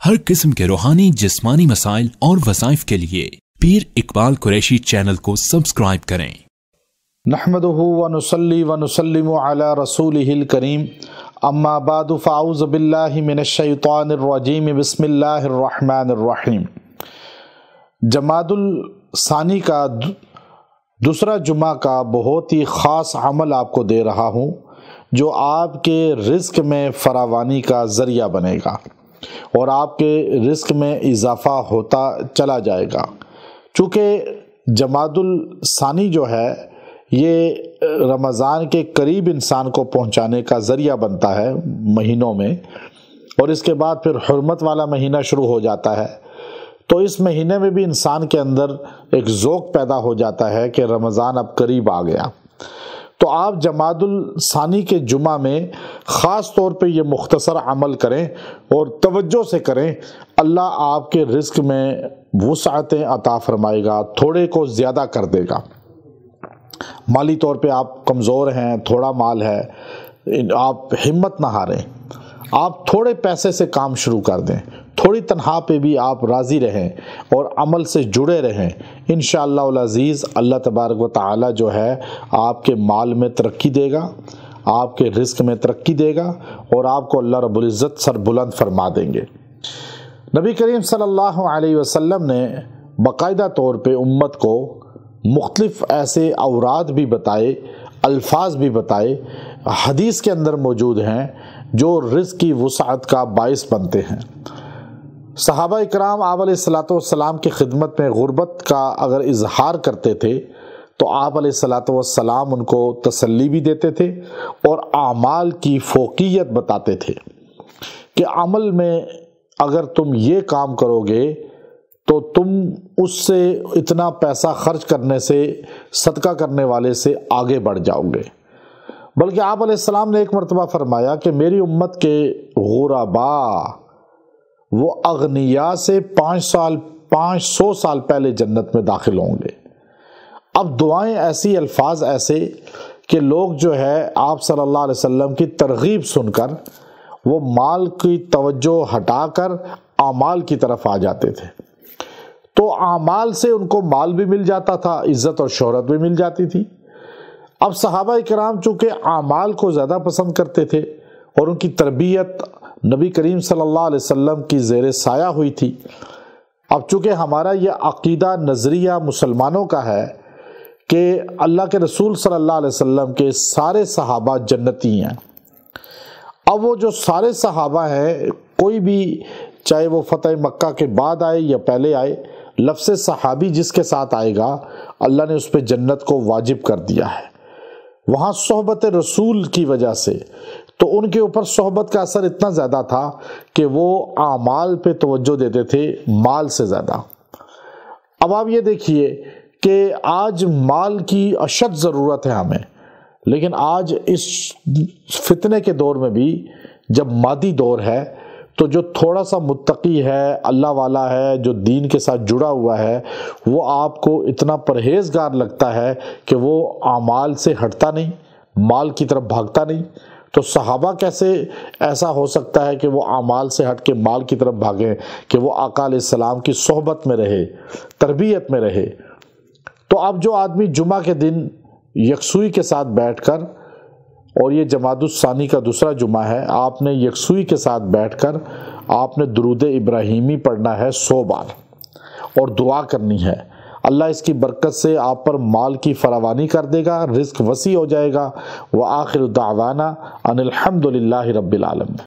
ہر قسم کے روحانی جسمانی مسائل اور وظائف کے لیے پیر اقبال قریشی چینل کو سبسکرائب کریں۔ نحمدہ ونصلی ونسلم علی رسولہ الکریم، اما بعد فاعوذ باللہ من الشیطان الرجیم، بسم اللہ الرحمن الرحیم۔ جمادی الثانی کا دوسرا جمعہ کا بہت ہی خاص عمل آپ کو دے رہا ہوں جو آپ کے رزق میں فراوانی کا ذریعہ بنے گا اور آپ کے رزق میں اضافہ ہوتا چلا جائے گا۔ چونکہ جمادی الثانی جو ہے یہ رمضان کے قریب انسان کو پہنچانے کا ذریعہ بنتا ہے مہینوں میں، اور اس کے بعد پھر حرمت والا مہینہ شروع ہو جاتا ہے۔ تو اس مہینے میں بھی انسان کے اندر ایک ذوق پیدا ہو جاتا ہے کہ رمضان اب قریب آ گیا۔ تو آپ جمادی الثانی کے جمعہ میں خاص طور پہ یہ مختصر عمل کریں اور توجہ سے کریں، اللہ آپ کے رزق میں وسعتیں عطا فرمائے گا، تھوڑے کو زیادہ کر دے گا۔ مالی طور پہ آپ کمزور ہیں، تھوڑا مال ہے، آپ ہمت نہ ہاریں، آپ تھوڑے پیسے سے کام شروع کر دیں، تھوڑی تنخواہ پہ بھی آپ راضی رہیں اور عمل سے جڑے رہیں۔ انشاءاللہ العزیز اللہ تبارک و تعالی جو ہے آپ کے مال میں ترقی دے گا، آپ کے رزق میں ترقی دے گا اور آپ کو اللہ رب العزت سر بلند فرما دیں گے۔ نبی کریم صلی اللہ علیہ وسلم نے باقاعدہ طور پہ امت کو مختلف ایسے اوراد بھی بتائے، الفاظ بھی بتائے، حدیث کے اندر موجود ہیں جو رزق کی وسعت کا باعث بنتے ہیں۔ صحابہ اکرام آپ علیہ الصلوۃ والسلام کی خدمت میں غربت کا اگر اظہار کرتے تھے تو آپ علیہ الصلوۃ والسلام ان کو تسلی بھی دیتے تھے اور اعمال کی فوقیت بتاتے تھے کہ عمل میں اگر تم یہ کام کرو گے تو تم اس سے اتنا پیسہ خرچ کرنے سے، صدقہ کرنے والے سے آگے بڑھ جاؤ گے۔ بلکہ آپ علیہ السلام نے ایک مرتبہ فرمایا کہ میری امت کے غرباء وہ اغنیاء سے 500 سال پہلے جنت میں داخل ہوں گے۔ اب دعائیں ایسی، الفاظ ایسے کہ لوگ جو ہے آپ صلی اللہ علیہ وسلم کی ترغیب سن کر وہ مال کی توجہ ہٹا کر اعمال کی طرف آ جاتے تھے۔ تو اعمال سے ان کو مال بھی مل جاتا تھا، عزت اور شہرت بھی مل جاتی تھی۔ اب صحابہ کرام چونکہ اعمال کو زیادہ پسند کرتے تھے اور ان کی تربیت نبی کریم صلی اللہ علیہ وسلم کی زیر سایہ ہوئی تھی۔ اب چونکہ ہمارا یہ عقیدہ نظریہ مسلمانوں کا ہے کہ اللہ کے رسول صلی اللہ علیہ وسلم کے سارے صحابہ جنتی ہیں۔ اب وہ جو سارے صحابہ ہیں، کوئی بھی چاہے وہ فتح مکہ کے بعد آئے یا پہلے آئے، لفظ صحابی جس کے ساتھ آئے گا اللہ نے اس پہ جنت کو واجب کر دیا ہے۔ وہاں صحبت رسول کی وجہ سے تو ان کے اوپر صحبت کا اثر اتنا زیادہ تھا کہ وہ اعمال پہ توجہ دیتے تھے مال سے زیادہ۔ اب آپ یہ دیکھیے کہ آج مال کی اشد ضرورت ہے ہمیں، لیکن آج اس فتنے کے دور میں بھی جب مادی دور ہے تو جو تھوڑا سا متقی ہے، اللہ والا ہے، جو دین کے ساتھ جڑا ہوا ہے، وہ آپ کو اتنا پرہیزگار لگتا ہے کہ وہ اعمال سے ہٹتا نہیں، مال کی طرف بھاگتا نہیں۔ تو صحابہ کیسے ایسا ہو سکتا ہے کہ وہ اعمال سے ہٹ کے مال کی طرف بھاگیں کہ وہ آقا علیہ السلام کی صحبت میں رہے، تربیت میں رہے۔ تو اب جو آدمی جمعہ کے دن یکسوئی کے ساتھ بیٹھ کر، اور یہ جمادی الثانی کا دوسرا جمعہ ہے، آپ نے یکسوئی کے ساتھ بیٹھ کر آپ نے درود ابراہیمی پڑھنا ہے 100 بار اور دعا کرنی ہے۔ اللہ اس کی برکت سے آپ پر مال کی فراوانی کر دے گا، رزق وسیع ہو جائے گا۔ وآخر دعوانا ان الحمد للہ رب العالمین۔